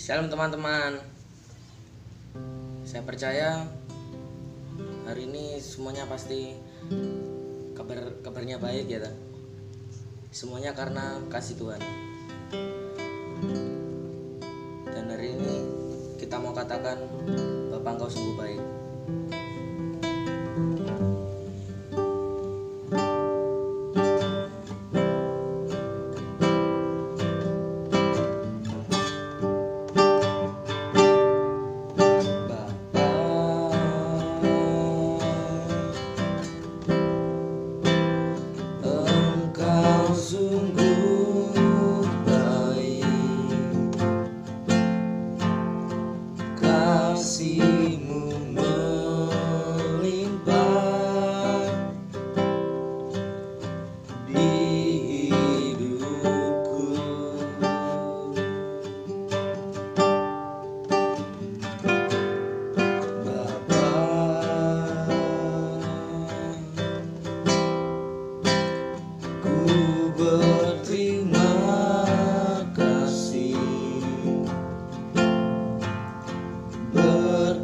Shalom teman-teman. Saya percaya hari ini semuanya pasti kabarnya baik ya. Semuanya karena kasih Tuhan. Dan hari ini kita mau katakan, Bapa Engkau sungguh baik.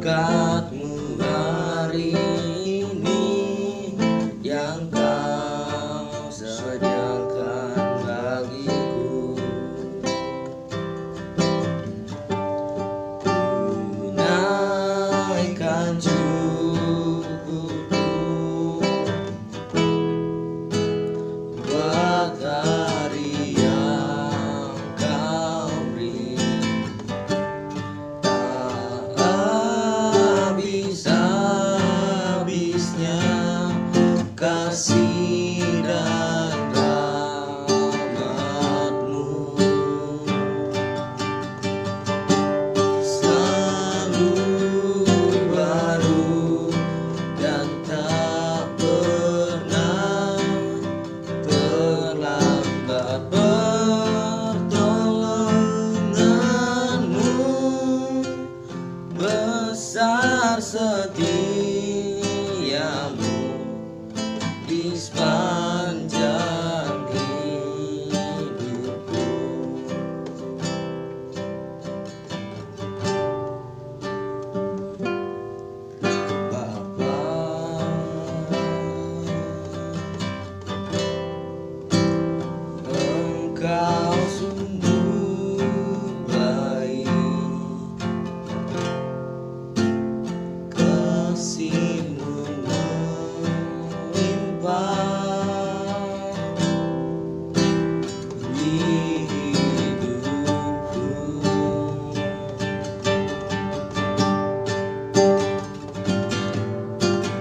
Berkat-Mu hari ini yang Kau sediakan bagiku, tunaikan cukupku buat hari yang Kau beri. Kasih dan rahmat-Mu selalu baru dan tak pernah terlambat. Pertolongan-Mu besar, setia-Mu di sepanjang hidupku. Bapa, Engkau sungguh baik, kasih-Mu di hidupku.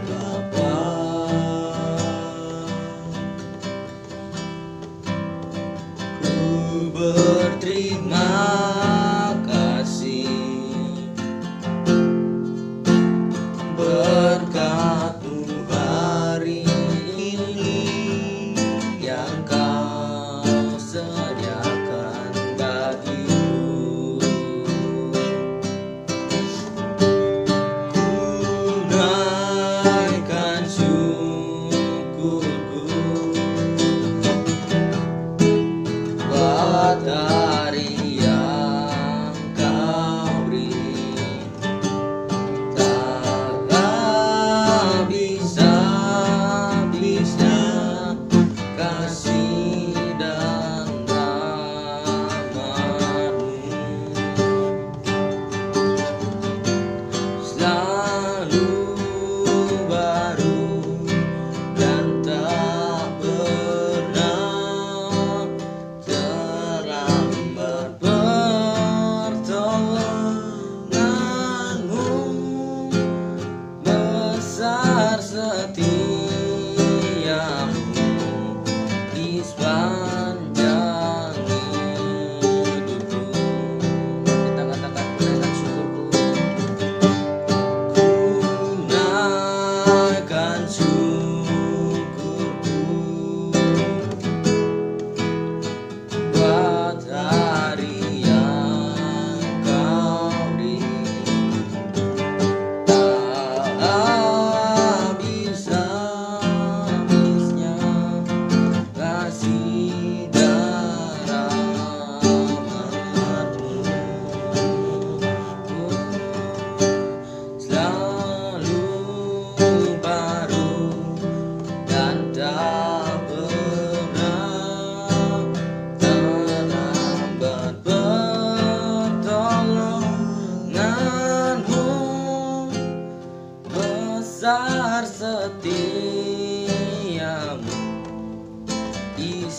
Bapa, ku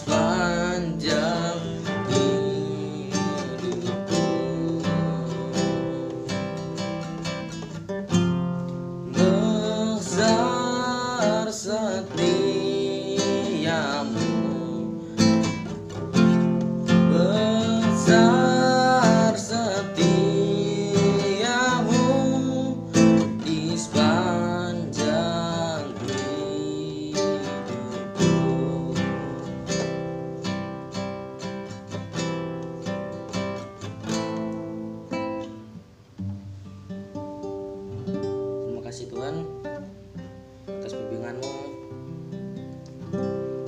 sepanjang hidupku. Besar setiamu, besar setiamu di sepanjang hidupku. Terima kasih Tuhan atas bimbingan-Mu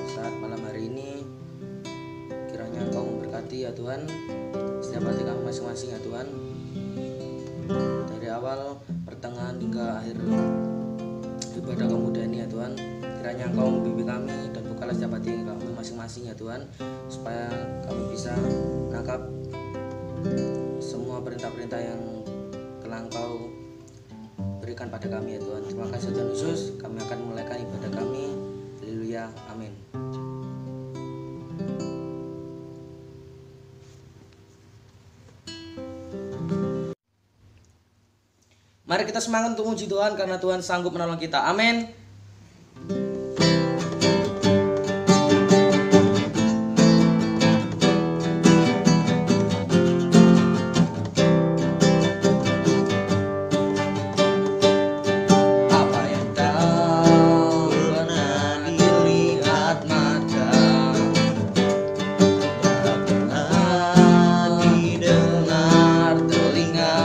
saat malam hari ini. Kiranya Engkau memberkati ya Tuhan setiap hati kami masing-masing ya Tuhan, dari awal, pertengahan hingga akhir ibadah kemudian ini ya Tuhan. Kiranya Engkau membimbing kami dan bukalah setiap hati kami masing-masing ya Tuhan, supaya kami bisa menangkap semua perintah-perintah yang telah Engkau berikan pada kami ya Tuhan. Terima kasih Tuhan Yesus. Kami akan memulaikan ibadah kami. Haleluya, amin. Mari kita semangat untuk memuji Tuhan karena Tuhan sanggup menolong kita. Amin. Apa yang tak pernah dilihat mata, tak pernah didengar telinga,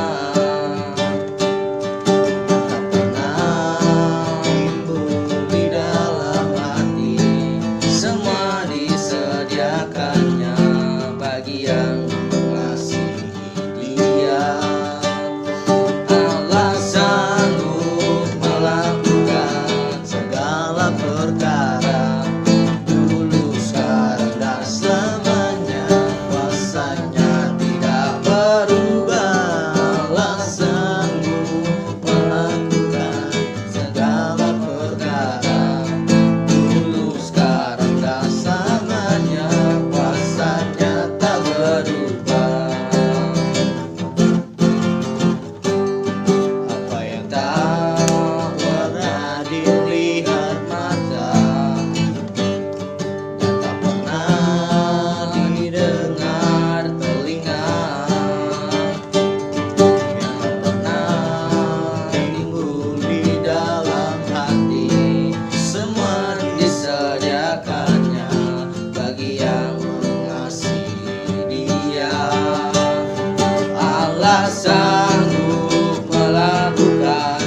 sanggup melakukan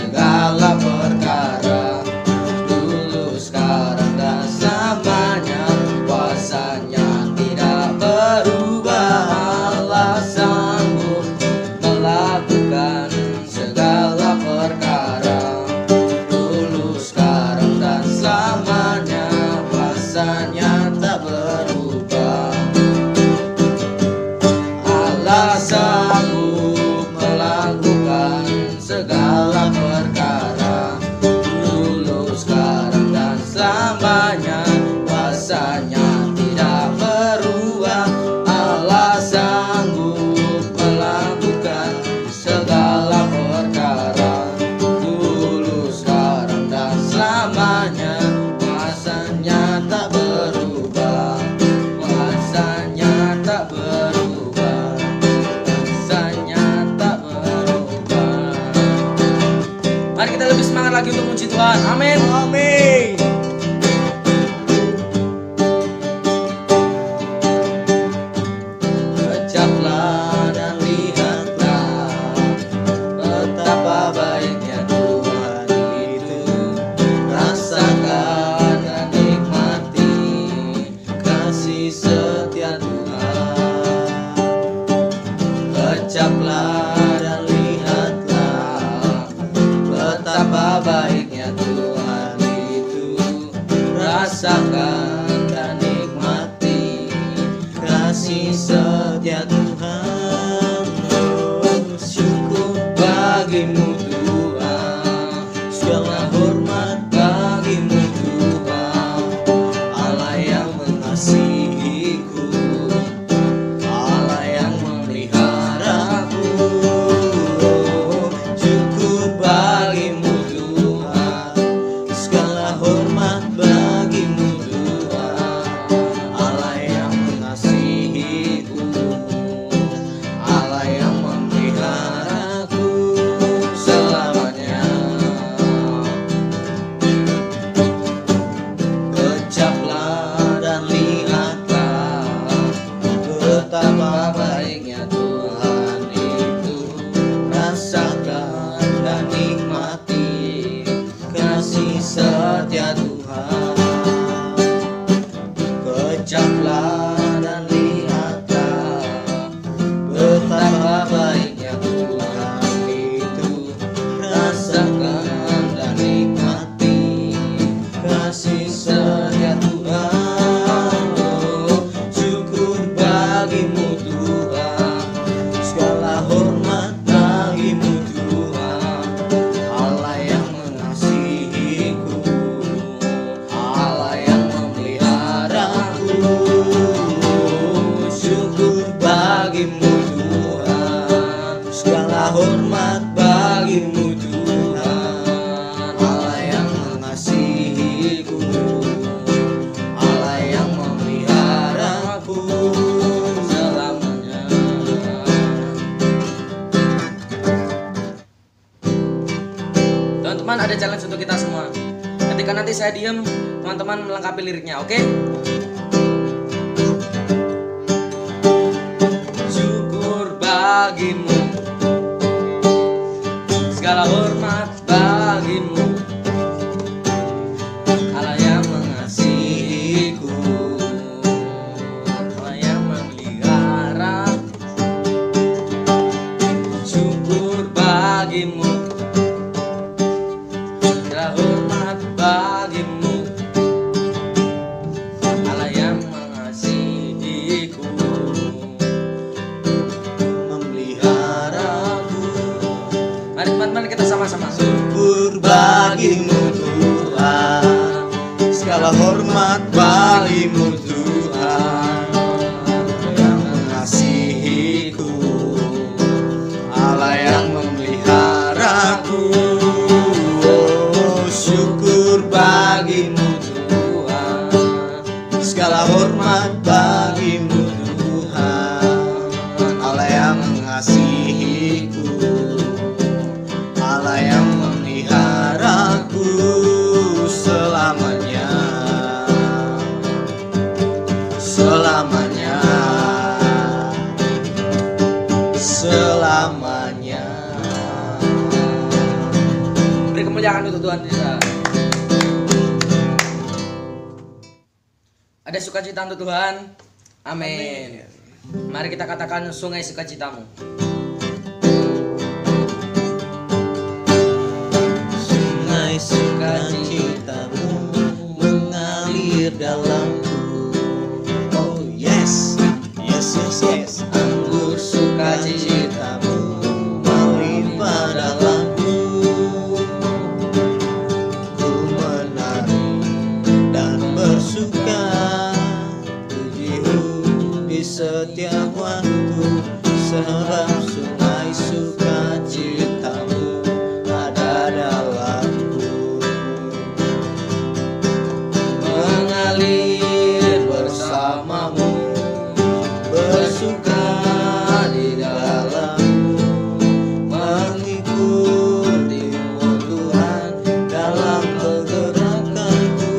segala perkara, dulu sekarang dan selamanya, kuasanya tidak berubah. Allah sanggup melakukan segala perkara, dulu sekarang dan selamanya, kuasanya tak berubah. Allah sanggup melakukan segala perkara, dulu sekarang dan selamanya, kuasanya tidak berubah. Allah sanggup melakukan segala perkara, dulu sekarang dan selamanya, kuasanya tak berubah. Kuasanya tak berubah. Mari kita lebih semangat lagi untuk memuji Tuhan. Amin. Amin. Kejaplah dan lihatlah betapa baiknya Tuhan itu. Rasakan dan nikmati kasih setia Tuhan. Kejaplah dan lihatlah betapa baiknya Tuhan itu. Rasakan dan nikmati kasih setia Tuhan. Syukur bagimu Tuhan, segala hormat bagimu Tuhan, Allah yang mengasihi Nanti saya diem, teman-teman melengkapi liriknya, oke? Syukur bagimu, segala hormat bagimu, Allah yang mengasihiku, Allah yang memelihara. Syukur bagimu, segala hormat bagimu, Allah yang mengasihiku, memeliharaku. Mari teman-teman kita sama-sama. Syukur bagimu Tuhan, segala hormat bagimu Tuhan, yang mengasihiku, Allah yang memeliharaku. Oh, syukur bagimu Tuhan, segala hormat bagimu Tuhan, Allah yang mengasihiku, Allah yang memeliharaku selamanya, selamanya, selamanya. Beri kemuliaan untuk Tuhan kita. Ada sukacita untuk Tuhan. Amin. Mari kita katakan sungai sukacitamu. Sungai sukacitamu mengalir dalamku. Oh yes, yes, yes, yes. Anggur sukacitamu melimpah dalamku. Ku menari dan bersuka, pujimu di setiap waktu, sebab sungai sukacitamu ada dalamku. Mengalir bersamamu, bersuka di dalammu, mengikutimu Tuhan dalam pergerakanku,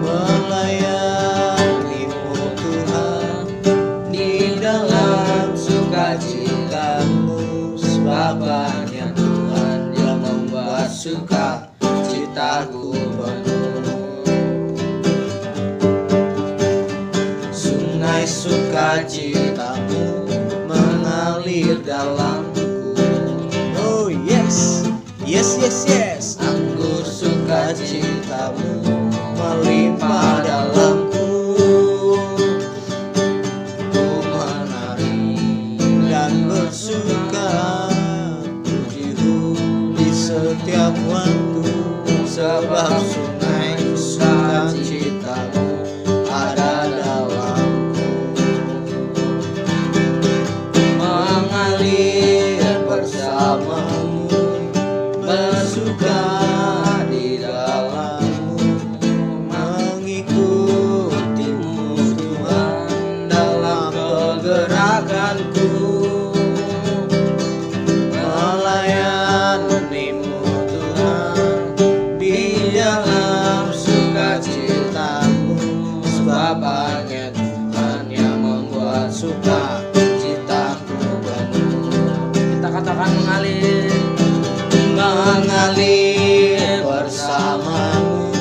melayanimu Tuhan di dalam sukacitamu, sebab hanya Tuhan yang membuat sukacitaku penuh. Sungai sukacitamu mengalir dalamku. Oh yes, yes, yes, yes. Anggur sukacitamu melimpah dalamku. Ku menari dan bersuka, pujimu di setiap waktu, sebab sungai sukacitamu ada dalamku. Mengalir bersamamu, bersuka di dalammu, mengikutimu Tuhan dalam pergerakanku, melayanimu Tuhan di dalam sukacitamu, sebab hanya Tuhan yang membuat sukacitaku penuh. Kita katakan mengalir, Mengalir bersamamu,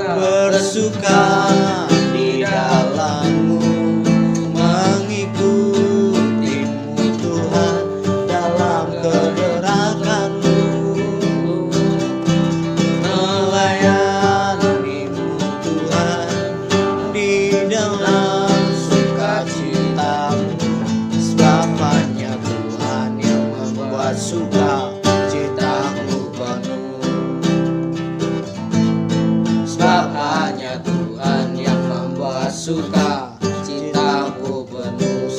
bersuka di dalammu, mengikutimu Tuhan dalam pergerakanmu, melayanimu Tuhan di dalam sukacitamu, sebab hanya Tuhan yang membuat sukacitamu penuh. Sebab hanya Tuhan yang membuat sukacitamu penuh.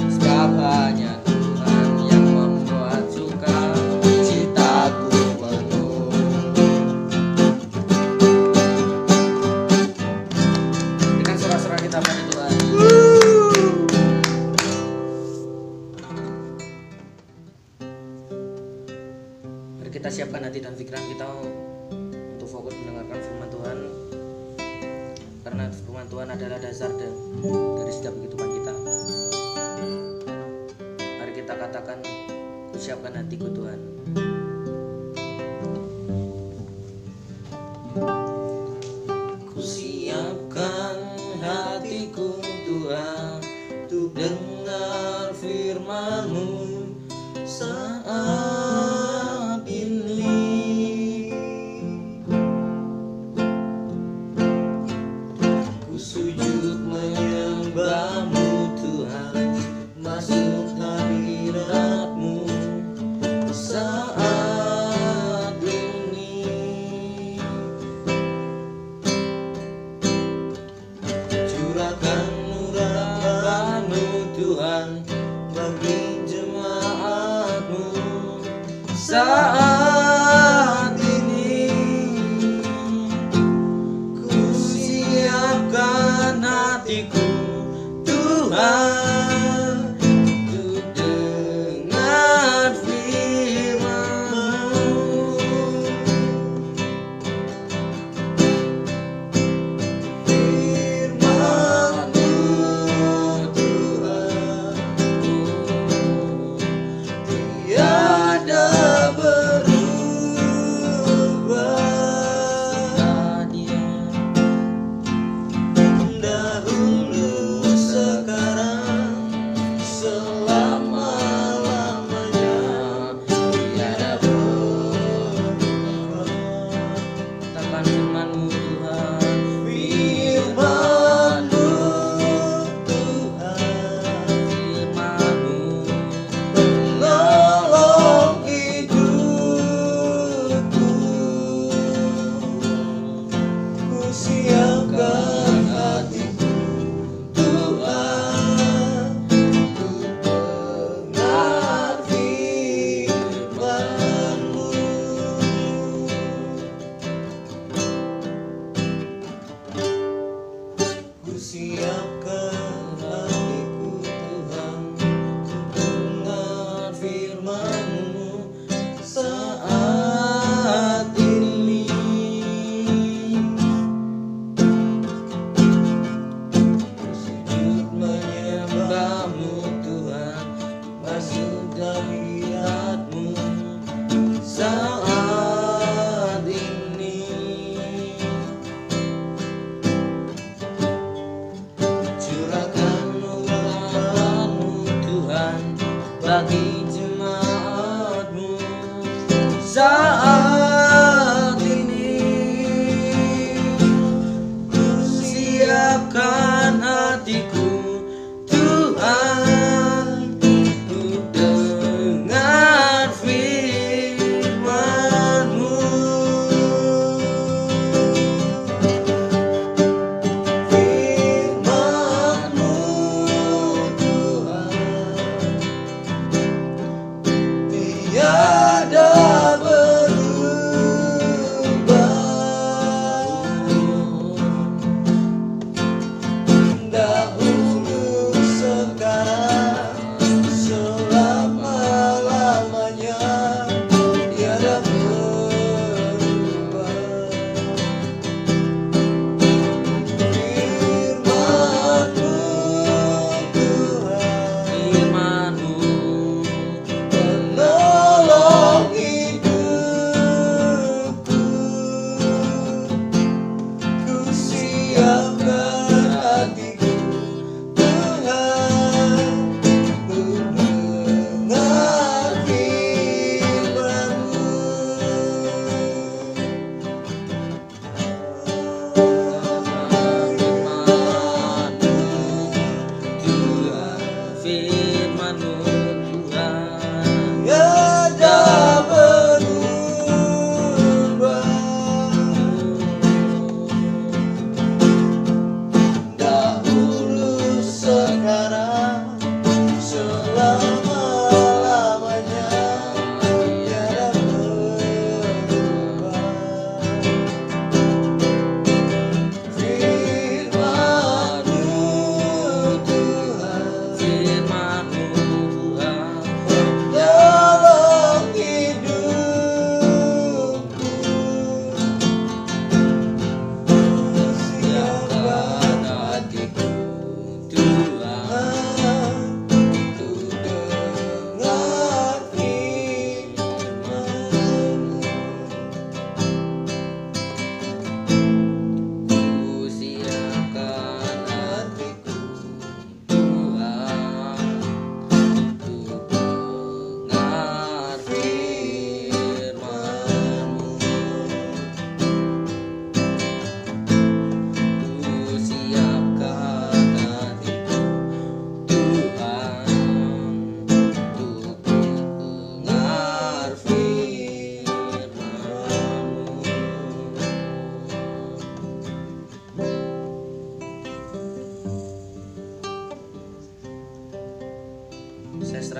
Sebab hanya Tuhan yang membuat sukacitaku penuh. berikan sorak-sorak kita pada Tuhan. Mari kita fokus mendengarkan firman Tuhan, karena firman Tuhan adalah dasar dari setiap kehidupan kita. Mari kita katakan, kusiapkan hatiku Tuhan. Kusiapkan hatiku Tuhan untuk dengar firman-Mu saat ini. Ku sujud menyembah-Mu Tuhan, masuk hadirat-Mu saat ini. Curahkan nurani-Mu Tuhan bagi jemaat-Mu saat ini. Ku siapkan hatiku Tuhan untuk dengar firman-Mu. Firman-Mu Tuhan tiada berubah, dahulu sekarang selama-lamanya tiada berubah. Katakan firman-Mu Tuhan. Firman-Mu Tuhan Firman-Mu menolong hidupku. Ku siapkan hatiku Tuhan untuk dengar firman-Mu.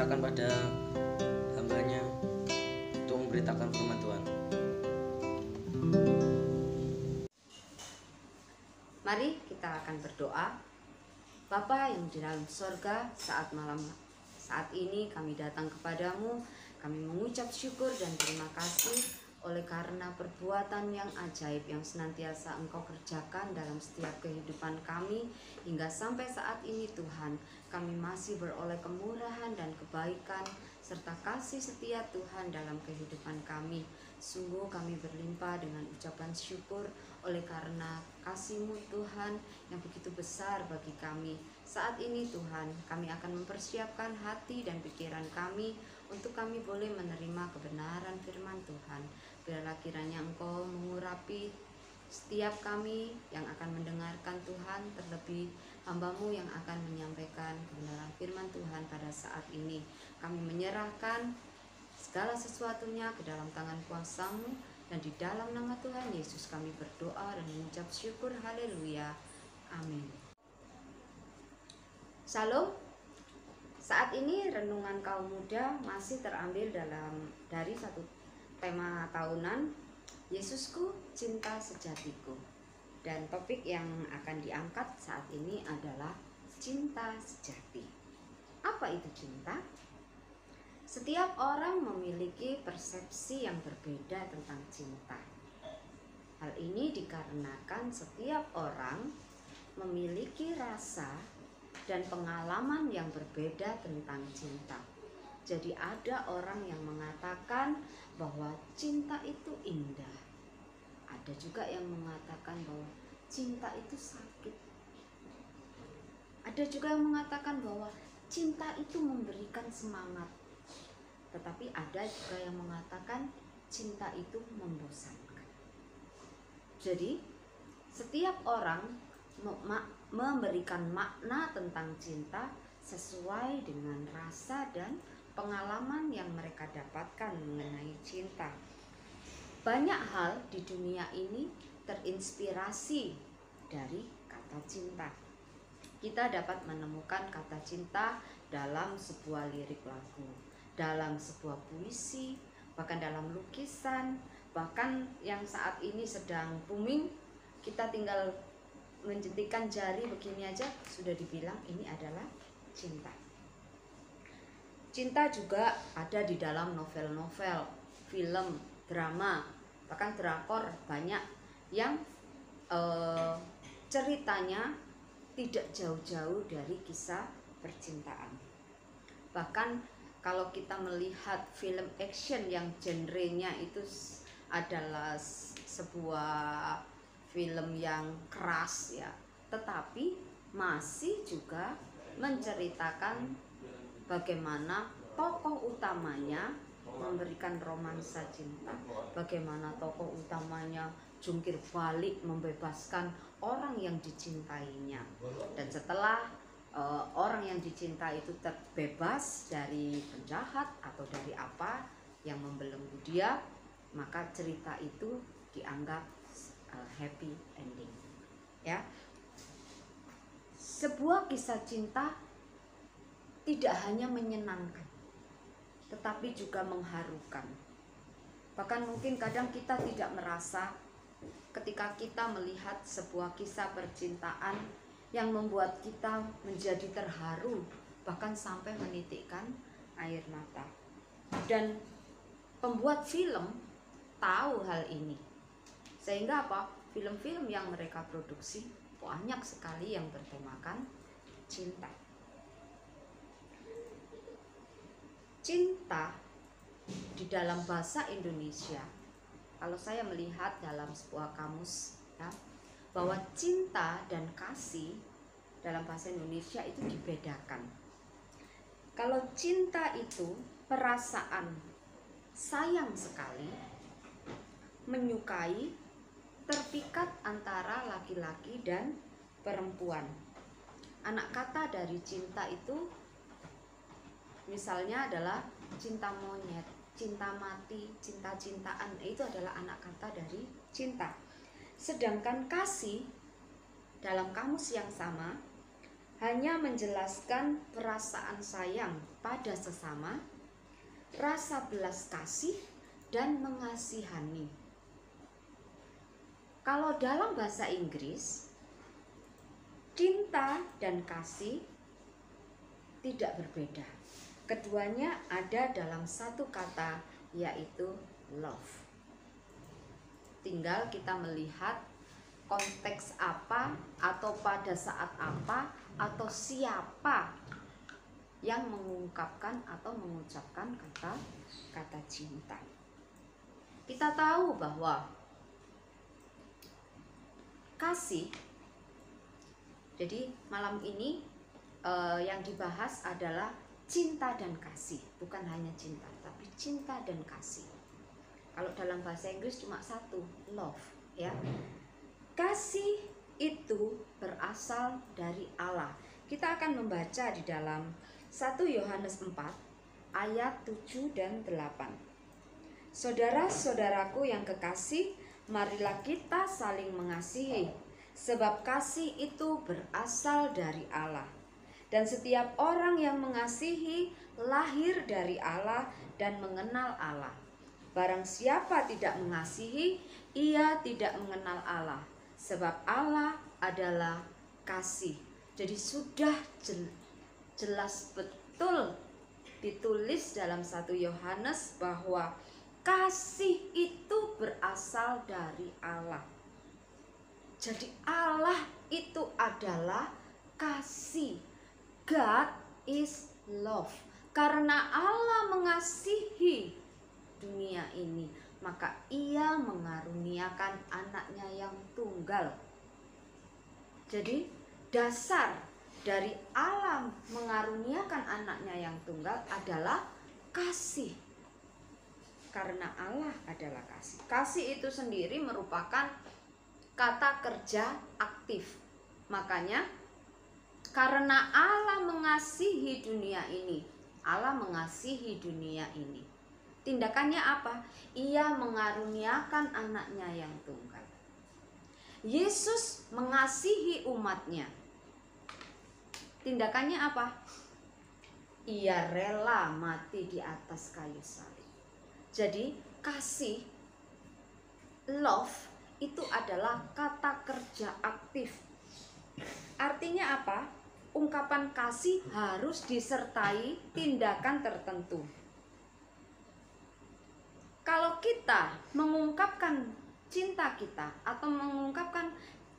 serahkan pada hambanya untuk memberitakan firman Tuhan. Mari kita akan berdoa. Bapa yang di dalam sorga, saat ini kami datang kepadamu. Kami mengucap syukur dan terima kasih oleh karena perbuatan yang ajaib yang senantiasa Engkau kerjakan dalam setiap kehidupan kami. Hingga sampai saat ini Tuhan, kami masih beroleh kemurahan dan kebaikan serta kasih setia Tuhan dalam kehidupan kami. Sungguh kami berlimpah dengan ucapan syukur oleh karena kasih-Mu Tuhan yang begitu besar bagi kami. Saat ini Tuhan, kami akan mempersiapkan hati dan pikiran kami untuk kami boleh menerima kebenaran firman Tuhan. Biarlah kiranya Engkau mengurapi setiap kami yang akan mendengarkan Tuhan, terlebih hamba-Mu yang akan menyampaikan kebenaran firman Tuhan pada saat ini. Kami menyerahkan segala sesuatunya ke dalam tangan kuasa-Mu, dan di dalam nama Tuhan Yesus kami berdoa dan mengucap syukur. Haleluya. Amin. Shalom. Saat ini renungan kaum muda masih terambil dari satu tema tahunan, Yesusku cinta sejatiku. Dan topik yang akan diangkat saat ini adalah cinta sejati. Apa itu cinta? Setiap orang memiliki persepsi yang berbeda tentang cinta. Hal ini dikarenakan setiap orang memiliki rasa dan pengalaman yang berbeda tentang cinta. Jadi ada orang yang mengatakan bahwa cinta itu indah. Ada juga yang mengatakan bahwa cinta itu sakit. Ada juga yang mengatakan bahwa cinta itu memberikan semangat. Tetapi ada juga yang mengatakan cinta itu membosankan. Jadi setiap orang memberikan makna tentang cinta sesuai dengan rasa dan pengalaman yang mereka dapatkan mengenai cinta. Banyak hal di dunia ini terinspirasi dari kata cinta. Kita dapat menemukan kata cinta dalam sebuah lirik lagu, dalam sebuah puisi, bahkan dalam lukisan, bahkan yang saat ini sedang booming, kita tinggal menjentikan jari begini aja sudah dibilang ini adalah cinta. Cinta juga ada di dalam novel-novel, film, drama, bahkan drakor banyak yang ceritanya tidak jauh-jauh dari kisah percintaan. Bahkan kalau kita melihat film action yang genrenya itu adalah sebuah film yang keras ya, tetapi masih juga menceritakan bagaimana tokoh utamanya memberikan romansa cinta, bagaimana tokoh utamanya jungkir balik membebaskan orang yang dicintainya, dan setelah orang yang dicinta itu terbebas dari penjahat atau dari apa yang membelenggu dia, maka cerita itu dianggap happy ending. Ya, sebuah kisah cinta tidak hanya menyenangkan, tetapi juga mengharukan. Bahkan mungkin kadang kita tidak merasa ketika kita melihat sebuah kisah percintaan yang membuat kita menjadi terharu, bahkan sampai menitikkan air mata. Dan pembuat film tahu hal ini, sehingga apa? Film-film yang mereka produksi banyak sekali yang bertemakan cinta. Cinta di dalam bahasa Indonesia, kalau saya melihat dalam sebuah kamus ya, bahwa cinta dan kasih dalam bahasa Indonesia itu dibedakan. Kalau cinta itu perasaan sayang sekali, menyukai, terpikat antara laki-laki dan perempuan. Anak kata dari cinta itu misalnya adalah cinta monyet, cinta mati, cinta-cintaan, itu adalah anak kata dari cinta. Sedangkan kasih dalam kamus yang sama hanya menjelaskan perasaan sayang pada sesama, rasa belas kasih, dan mengasihani. Kalau dalam bahasa Inggris, cinta dan kasih tidak berbeda. Keduanya ada dalam satu kata, yaitu love. Tinggal kita melihat konteks apa, atau pada saat apa, atau siapa yang mengungkapkan atau mengucapkan kata cinta. Kita tahu bahwa kasih, jadi malam ini yang dibahas adalah cinta dan kasih, bukan hanya cinta, tapi cinta dan kasih. Kalau dalam bahasa Inggris cuma satu, love, ya. Kasih itu berasal dari Allah. Kita akan membaca di dalam 1 Yohanes 4 ayat 7 dan 8. Saudara-saudaraku yang kekasih, marilah kita saling mengasihi, sebab kasih itu berasal dari Allah. Dan setiap orang yang mengasihi lahir dari Allah dan mengenal Allah. Barang siapa tidak mengasihi, ia tidak mengenal Allah, sebab Allah adalah kasih. Jadi sudah jelas betul ditulis dalam 1 Yohanes bahwa kasih itu berasal dari Allah. Jadi Allah itu adalah kasih. God is love. Karena Allah mengasihi dunia ini, maka ia mengaruniakan anaknya yang tunggal. Jadi dasar dari Allah mengaruniakan anaknya yang tunggal adalah kasih. Karena Allah adalah kasih. Kasih itu sendiri merupakan kata kerja aktif. Makanya karena Allah mengasihi dunia ini, Allah mengasihi dunia ini. Tindakannya apa? Ia mengaruniakan anaknya yang tunggal. Yesus mengasihi umatnya. Tindakannya apa? Ia rela mati di atas kayu salib. Jadi kasih, love, itu adalah kata kerja aktif. Artinya apa? Ungkapan kasih harus disertai tindakan tertentu. Kalau kita mengungkapkan cinta kita atau mengungkapkan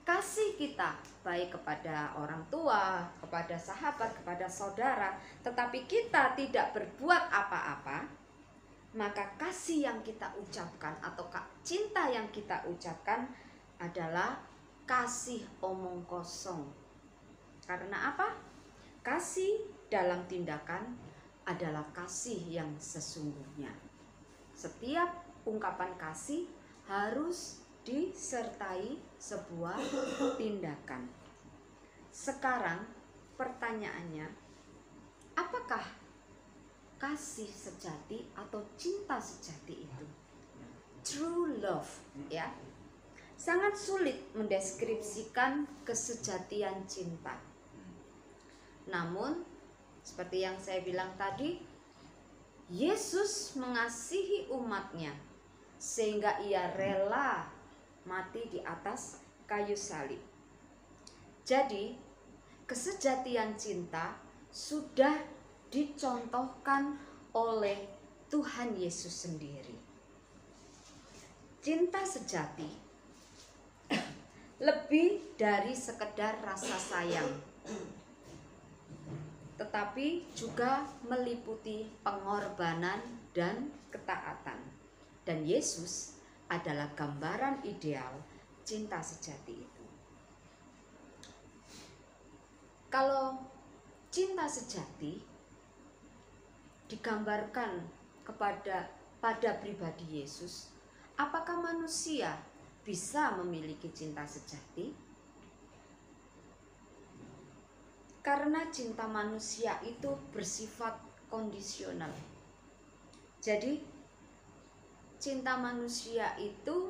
kasih kita, baik kepada orang tua, kepada sahabat, kepada saudara, tetapi kita tidak berbuat apa-apa, maka kasih yang kita ucapkan atau cinta yang kita ucapkan adalah kasih omong kosong. Karena apa? Kasih dalam tindakan adalah kasih yang sesungguhnya. Setiap ungkapan kasih harus disertai sebuah tindakan. Sekarang pertanyaannya, apakah kasih sejati atau cinta sejati itu? True love, ya. Sangat sulit mendeskripsikan kesejatian cinta. Namun, seperti yang saya bilang tadi, Yesus mengasihi umatnya sehingga ia rela mati di atas kayu salib. Jadi, kesejatian cinta sudah dicontohkan oleh Tuhan Yesus sendiri. Cinta sejati lebih dari sekedar rasa sayang, tetapi juga meliputi pengorbanan dan ketaatan. Dan Yesus adalah gambaran ideal cinta sejati itu. Kalau cinta sejati digambarkan pada pribadi Yesus, apakah manusia bisa memiliki cinta sejati? Karena cinta manusia itu bersifat kondisional. Jadi cinta manusia itu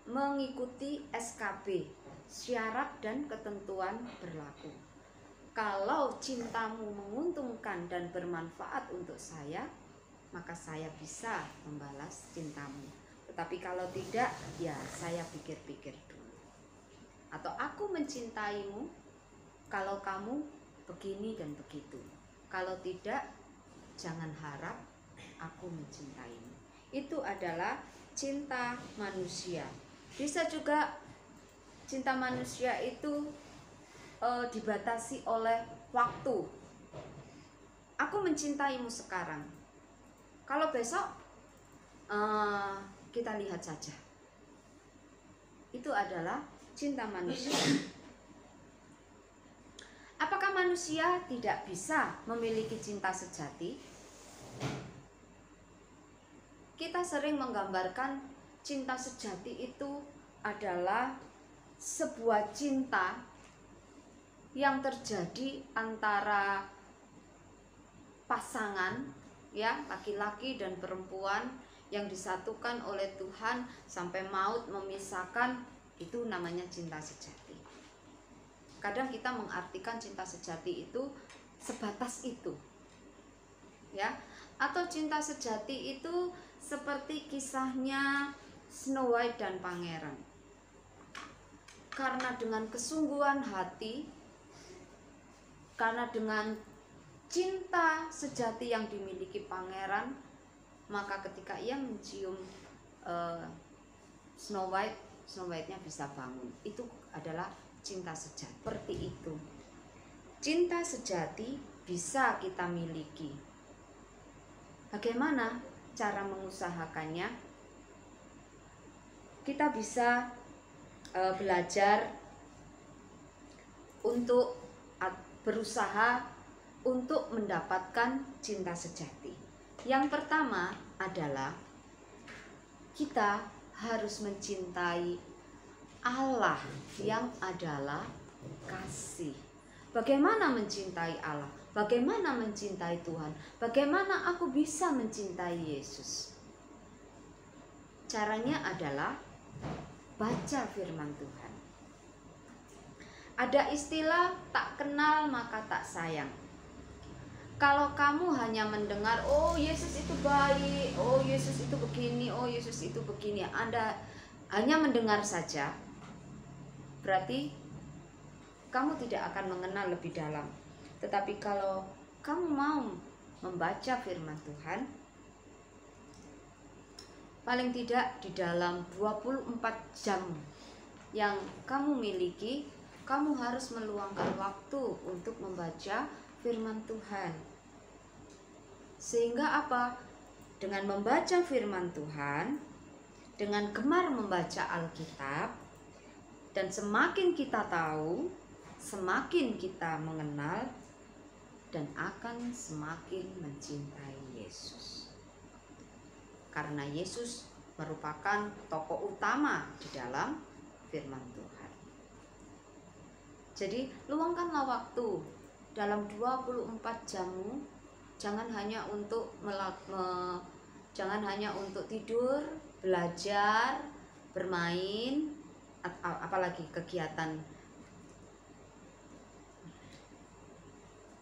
mengikuti SKB, syarat dan ketentuan berlaku. Kalau cintamu menguntungkan dan bermanfaat untuk saya, maka saya bisa membalas cintamu. Tetapi kalau tidak, ya saya pikir-pikir dulu. Atau aku mencintaimu kalau kamu begini dan begitu. Kalau tidak, jangan harap aku mencintaimu. Itu adalah cinta manusia. Bisa juga cinta manusia itu dibatasi oleh waktu. Aku mencintaimu sekarang. Kalau besok kita lihat saja. Itu adalah cinta manusia. Apakah manusia tidak bisa memiliki cinta sejati? Kita sering menggambarkan cinta sejati itu adalah sebuah cinta yang terjadi antara pasangan, ya, laki-laki dan perempuan yang disatukan oleh Tuhan sampai maut memisahkan. Itu namanya cinta sejati. Kadang kita mengartikan cinta sejati itu sebatas itu, ya, atau cinta sejati itu seperti kisahnya Snow White dan Pangeran. Karena dengan kesungguhan hati, karena dengan cinta sejati yang dimiliki pangeran, maka ketika ia mencium Snow White-nya bisa bangun. Itu adalah cinta sejati. Seperti itu. Cinta sejati bisa kita miliki. Bagaimana cara mengusahakannya? Kita bisa belajar untuk berusaha untuk mendapatkan cinta sejati. Yang pertama adalah kita harus mencintai Allah yang adalah kasih. Bagaimana mencintai Allah? Bagaimana mencintai Tuhan? Bagaimana aku bisa mencintai Yesus? Caranya adalah baca firman Tuhan. Ada istilah tak kenal maka tak sayang. Kalau kamu hanya mendengar, oh Yesus itu baik, oh Yesus itu begini, oh Yesus itu begini, Anda hanya mendengar saja, berarti kamu tidak akan mengenal lebih dalam. Tetapi kalau kamu mau membaca firman Tuhan, paling tidak di dalam 24 jam yang kamu miliki, kamu harus meluangkan waktu untuk membaca firman Tuhan. Sehingga apa? Dengan membaca firman Tuhan, dengan gemar membaca Alkitab, dan semakin kita tahu, semakin kita mengenal, dan akan semakin mencintai Yesus. Karena Yesus merupakan tokoh utama di dalam firman Tuhan. Jadi luangkanlah waktu dalam 24 jammu, jangan hanya untuk tidur, belajar, bermain, apalagi kegiatan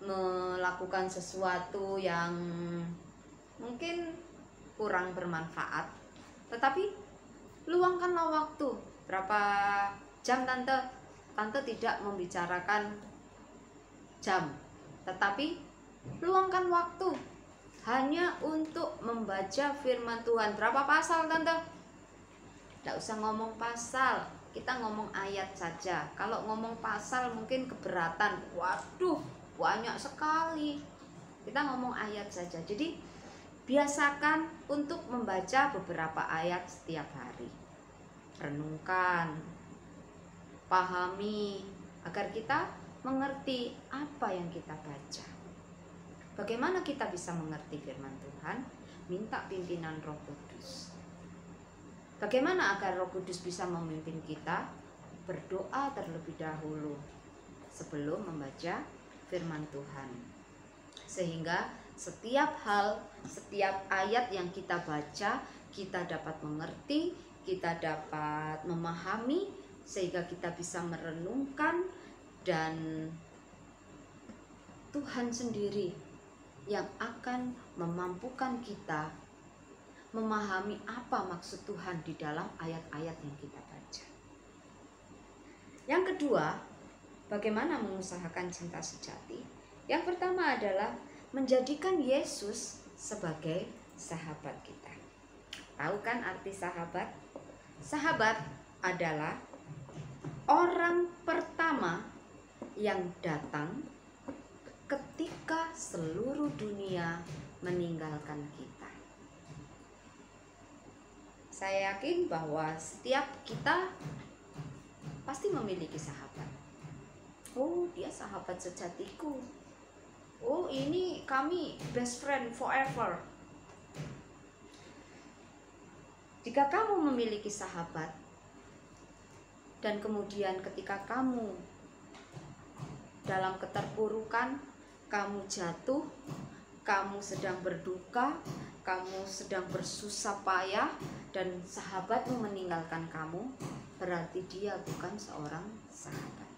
melakukan sesuatu yang mungkin kurang bermanfaat. Tetapi luangkanlah waktu. Berapa jam Tante? Tante tidak membicarakan jam, tetapi luangkan waktu hanya untuk membaca firman Tuhan. Berapa pasal Tante? Tidak usah ngomong pasal, kita ngomong ayat saja. Kalau ngomong pasal mungkin keberatan. Waduh, banyak sekali. Kita ngomong ayat saja. Jadi biasakan untuk membaca beberapa ayat setiap hari. Renungkan, pahami, agar kita mengerti apa yang kita baca. Bagaimana kita bisa mengerti firman Tuhan? Minta pimpinan Roh Kudus. Bagaimana agar Roh Kudus bisa memimpin kita? Berdoa terlebih dahulu sebelum membaca firman Tuhan. Sehingga setiap hal, setiap ayat yang kita baca, kita dapat mengerti, kita dapat memahami, sehingga kita bisa merenungkan dan Tuhan sendiri yang akan memampukan kita memahami apa maksud Tuhan di dalam ayat-ayat yang kita baca. Yang kedua, bagaimana mengusahakan cinta sejati? Yang pertama adalah menjadikan Yesus sebagai sahabat kita. Tahu kan arti sahabat? Sahabat adalah orang pertama yang datang ketika seluruh dunia meninggalkan kita. Saya yakin bahwa setiap kita pasti memiliki sahabat. Oh, dia sahabat sejatiku. Oh, ini kami best friend forever. Jika kamu memiliki sahabat dan kemudian ketika kamu dalam keterpurukan, kamu jatuh, kamu sedang berduka, kamu sedang bersusah payah, dan sahabatmu meninggalkan kamu, berarti dia bukan seorang sahabat.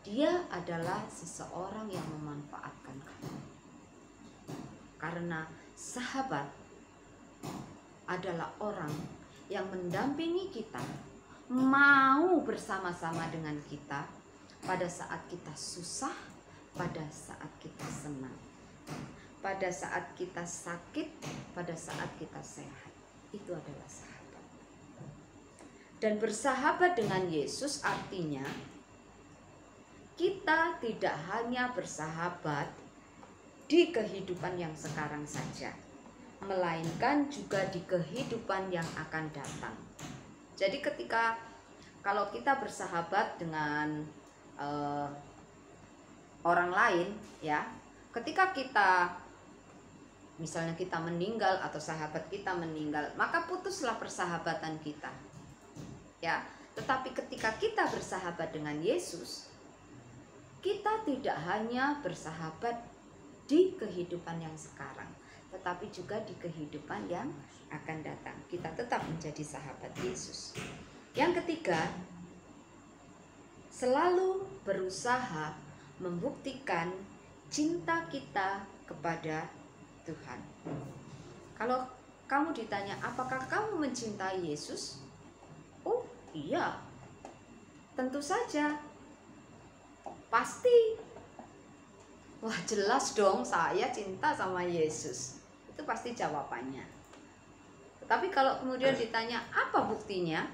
Dia adalah seseorang yang memanfaatkan kamu. Karena sahabat adalah orang yang mendampingi kita, mau bersama-sama dengan kita pada saat kita susah, pada saat kita senang, pada saat kita sakit, pada saat kita sehat. Itu adalah sahabat. Dan bersahabat dengan Yesus artinya kita tidak hanya bersahabat di kehidupan yang sekarang saja, melainkan juga di kehidupan yang akan datang. Jadi kalau kita bersahabat dengan orang lain, ya, ketika kita misalnya kita meninggal atau sahabat kita meninggal, maka putuslah persahabatan kita. Ya, tetapi ketika kita bersahabat dengan Yesus, kita tidak hanya bersahabat di kehidupan yang sekarang, tetapi juga di kehidupan yang akan datang. Kita tetap menjadi sahabat Yesus. Yang ketiga, selalu berusaha membuktikan cinta kita kepada Tuhan. Kalau kamu ditanya, apakah kamu mencintai Yesus? Oh iya, tentu saja. Pasti. Wah, jelas dong saya cinta sama Yesus. Itu pasti jawabannya. Tetapi kalau kemudian ditanya apa buktinya?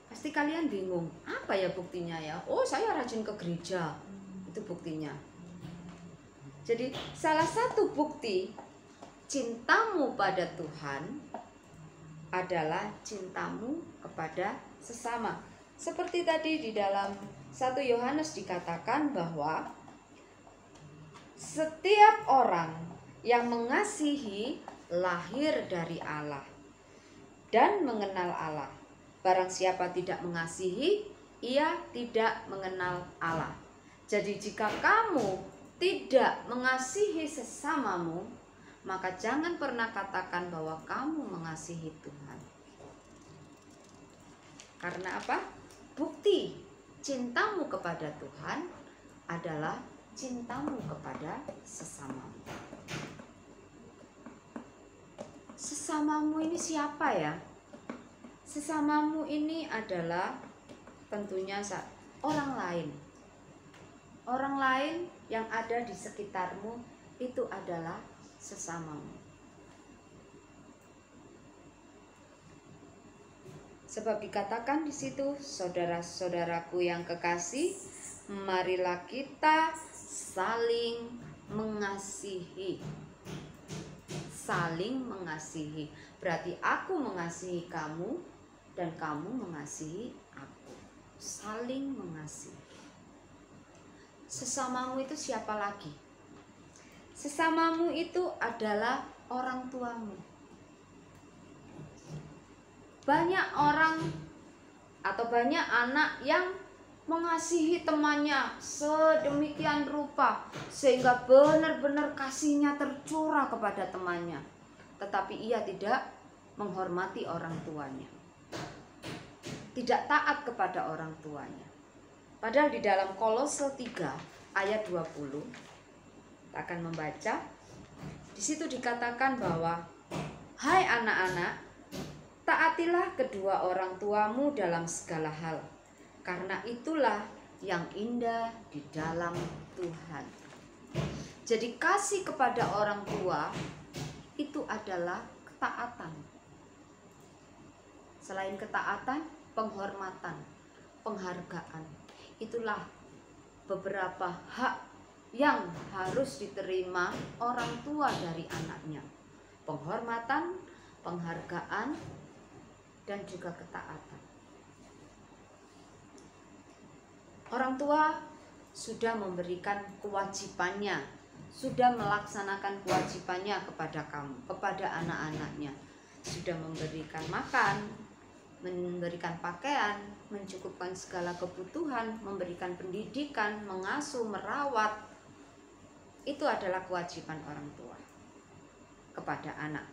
Pasti kalian bingung. Apa ya buktinya ya? Oh, saya rajin ke gereja. Itu buktinya. Jadi salah satu bukti cintamu pada Tuhan adalah cintamu kepada sesama. Seperti tadi di dalam 1 Yohanes dikatakan bahwa setiap orang yang mengasihi lahir dari Allah dan mengenal Allah. Barang siapa tidak mengasihi, ia tidak mengenal Allah. Jadi jika kamu tidak mengasihi sesamamu, maka jangan pernah katakan bahwa kamu mengasihi Tuhan. Karena apa? Bukti cintamu kepada Tuhan adalah cintamu kepada sesamamu. Sesamamu ini siapa ya? Sesamamu ini adalah tentunya orang lain. Orang lain yang ada di sekitarmu itu adalah sesamamu. Sebab dikatakan di situ, saudara-saudaraku yang kekasih, marilah kita saling mengasihi. Saling mengasihi. Berarti aku mengasihi kamu dan kamu mengasihi aku. Saling mengasihi. Sesamamu itu siapa lagi? Sesamamu itu adalah orang tuamu. Banyak orang atau banyak anak yang mengasihi temannya sedemikian rupa sehingga benar-benar kasihnya tercurah kepada temannya, tetapi ia tidak menghormati orang tuanya, tidak taat kepada orang tuanya. Padahal di dalam Kolose 3 ayat 20 kita akan membaca. Di situ dikatakan bahwa hai anak-anak, taatilah kedua orang tuamu dalam segala hal, karena itulah yang indah di dalam Tuhan. Jadi kasih kepada orang tua itu adalah ketaatan. Selain ketaatan, penghormatan, penghargaan. Itulah beberapa hak yang harus diterima orang tua dari anaknya. Penghormatan, penghargaan, dan juga ketaatan. Orang tua sudah memberikan kewajibannya, sudah melaksanakan kewajibannya kepada kamu, kepada anak-anaknya. Sudah memberikan makan, memberikan pakaian, mencukupkan segala kebutuhan, memberikan pendidikan, mengasuh, merawat. Itu adalah kewajiban orang tua kepada anak.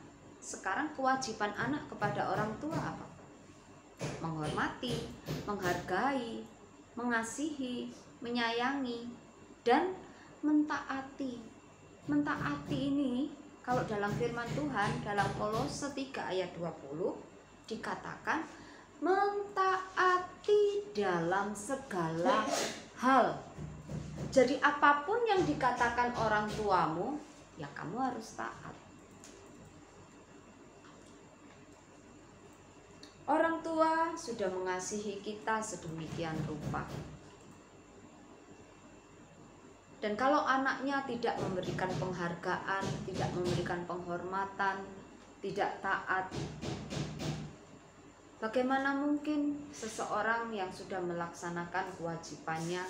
Sekarang kewajiban anak kepada orang tua apa? Menghormati, menghargai, mengasihi, menyayangi, dan mentaati. Mentaati ini kalau dalam firman Tuhan dalam Kolose 3 ayat 20 dikatakan mentaati dalam segala hal. Jadi apapun yang dikatakan orang tuamu, ya kamu harus taat. Orang tua sudah mengasihi kita sedemikian rupa. Dan kalau anaknya tidak memberikan penghargaan, tidak memberikan penghormatan, tidak taat, bagaimana mungkin seseorang yang sudah melaksanakan kewajibannya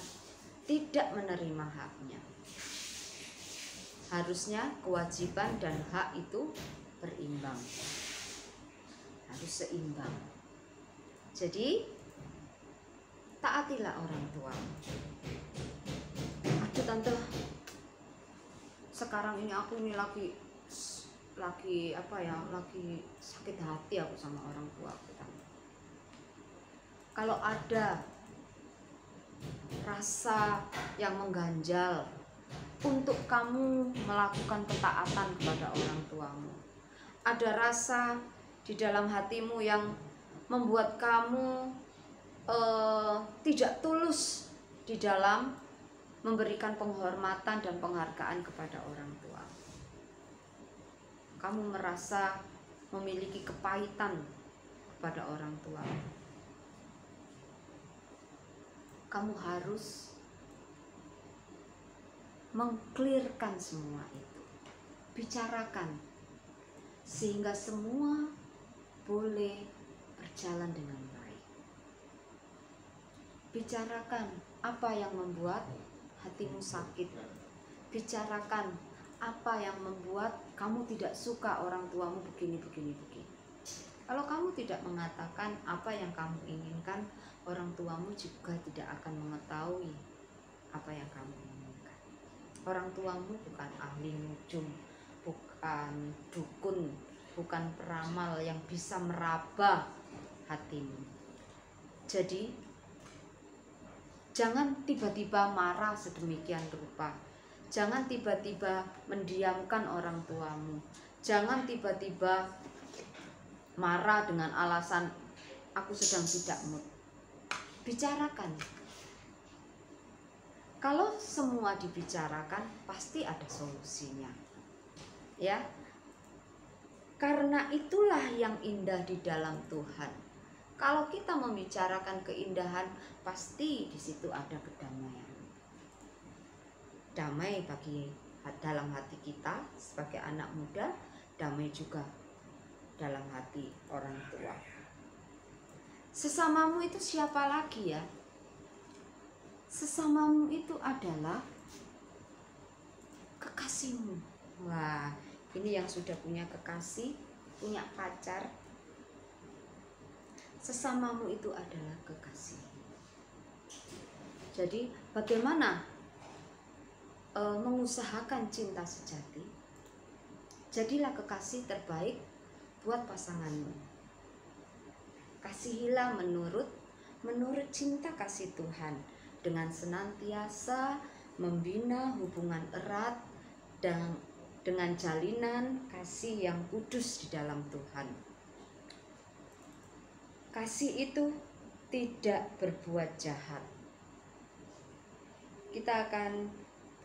tidak menerima haknya? Harusnya kewajiban dan hak itu berimbang, harus seimbang. Jadi taatilah orang tua. Aduh tante, sekarang ini aku ini lagi sakit hati aku sama orang tua aku. Kalau ada rasa yang mengganjal untuk kamu melakukan ketaatan kepada orang tuamu, ada rasa di dalam hatimu yang membuat kamu tidak tulus di dalam memberikan penghormatan dan penghargaan kepada orang tua, kamu merasa memiliki kepahitan kepada orang tua, kamu harus mengklirkan semua itu, bicarakan sehingga semua boleh berjalan dengan baik. Bicarakan apa yang membuat hatimu sakit, bicarakan apa yang membuat kamu tidak suka orang tuamu begini. Kalau kamu tidak mengatakan apa yang kamu inginkan, orang tuamu juga tidak akan mengetahui apa yang kamu inginkan. Orang tuamu bukan ahli nujum, bukan dukun, bukan peramal yang bisa meraba hatimu. Jadi jangan tiba-tiba marah sedemikian rupa. Jangan tiba-tiba mendiamkan orang tuamu. Jangan tiba-tiba marah dengan alasan aku sedang tidak mood. Bicarakan. Kalau semua dibicarakan, pasti ada solusinya. Ya. Karena itulah yang indah di dalam Tuhan. Kalau kita membicarakan keindahan, pasti di situ ada kedamaian. Damai bagi dalam hati kita sebagai anak muda, damai juga dalam hati orang tua. Sesamamu itu siapa lagi ya? Sesamamu itu adalah kekasihmu. Wah, ini yang sudah punya kekasih, punya pacar. Sesamamu itu adalah kekasih. Jadi bagaimana mengusahakan cinta sejati? Jadilah kekasih terbaik buat pasanganmu. Kasihilah menurut cinta kasih Tuhan dengan senantiasa membina hubungan erat dan dengan jalinan kasih yang kudus di dalam Tuhan. Kasih itu tidak berbuat jahat. Kita akan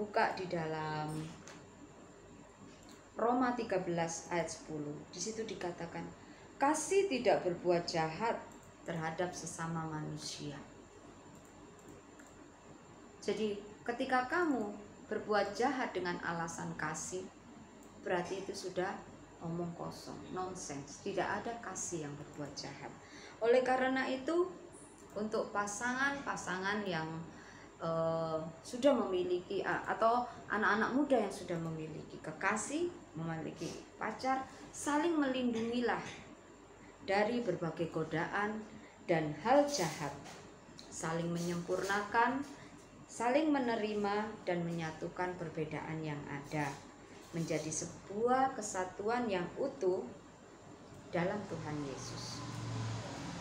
buka di dalam Roma 13 ayat 10. Di situ dikatakan, kasih tidak berbuat jahat terhadap sesama manusia. Jadi ketika kamu berbuat jahat dengan alasan kasih, berarti itu sudah omong kosong, nonsens. Tidak ada kasih yang berbuat jahat. Oleh karena itu, untuk pasangan-pasangan yang sudah memiliki atau anak-anak muda yang sudah memiliki kekasih, memiliki pacar, saling melindungilah dari berbagai godaan dan hal jahat, saling menyempurnakan, saling menerima dan menyatukan perbedaan yang ada menjadi sebuah kesatuan yang utuh dalam Tuhan Yesus.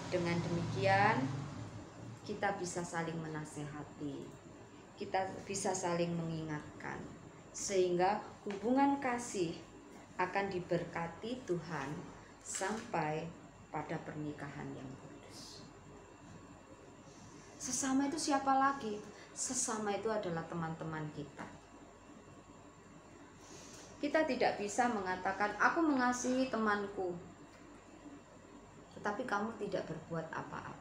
Dengan demikian kita bisa saling menasehati, kita bisa saling mengingatkan, sehingga hubungan kasih akan diberkati Tuhan sampai pada pernikahan yang kudus. Sesama itu siapa lagi? Sesama itu adalah teman-teman kita. Kita tidak bisa mengatakan, aku mengasihi temanku, tetapi kamu tidak berbuat apa-apa.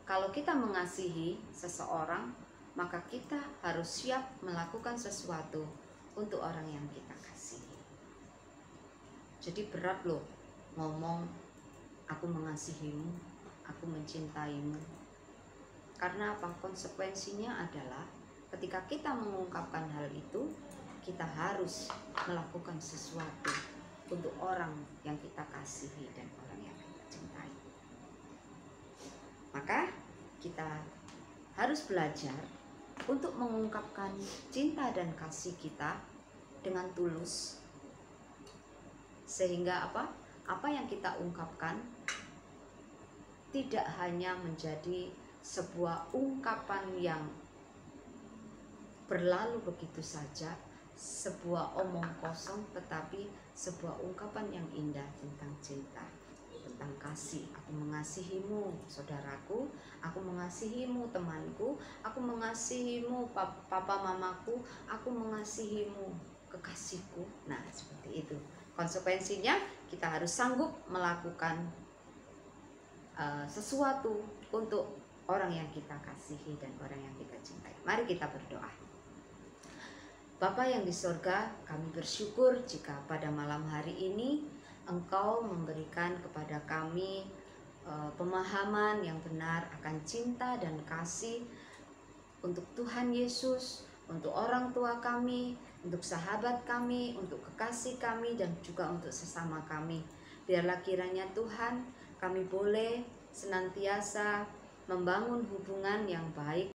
Kalau kita mengasihi seseorang, maka kita harus siap melakukan sesuatu untuk orang yang kita kasihi. Jadi berat loh ngomong, aku mengasihimu, aku mencintaimu. Karena apa? Konsekuensinya adalah ketika kita mengungkapkan hal itu, kita harus melakukan sesuatu untuk orang yang kita kasihi dan orang yang kita cintai. Maka kita harus belajar untuk mengungkapkan cinta dan kasih kita dengan tulus, sehingga apa yang kita ungkapkan tidak hanya menjadi sebuah ungkapan yang berlalu begitu saja, sebuah omong kosong, tetapi sebuah ungkapan yang indah tentang cinta, tentang kasih. Aku mengasihimu saudaraku, aku mengasihimu temanku, aku mengasihimu papa mamaku, aku mengasihimu kekasihku. Nah, seperti itu. Konsekuensinya kita harus sanggup melakukan sesuatu untuk orang yang kita kasihi dan orang yang kita cintai. Mari kita berdoa. Bapa yang di sorga, kami bersyukur jika pada malam hari ini Engkau memberikan kepada kami pemahaman yang benar akan cinta dan kasih untuk Tuhan Yesus, untuk orang tua kami, untuk sahabat kami, untuk kekasih kami, dan juga untuk sesama kami. Biarlah kiranya Tuhan, kami boleh senantiasa membangun hubungan yang baik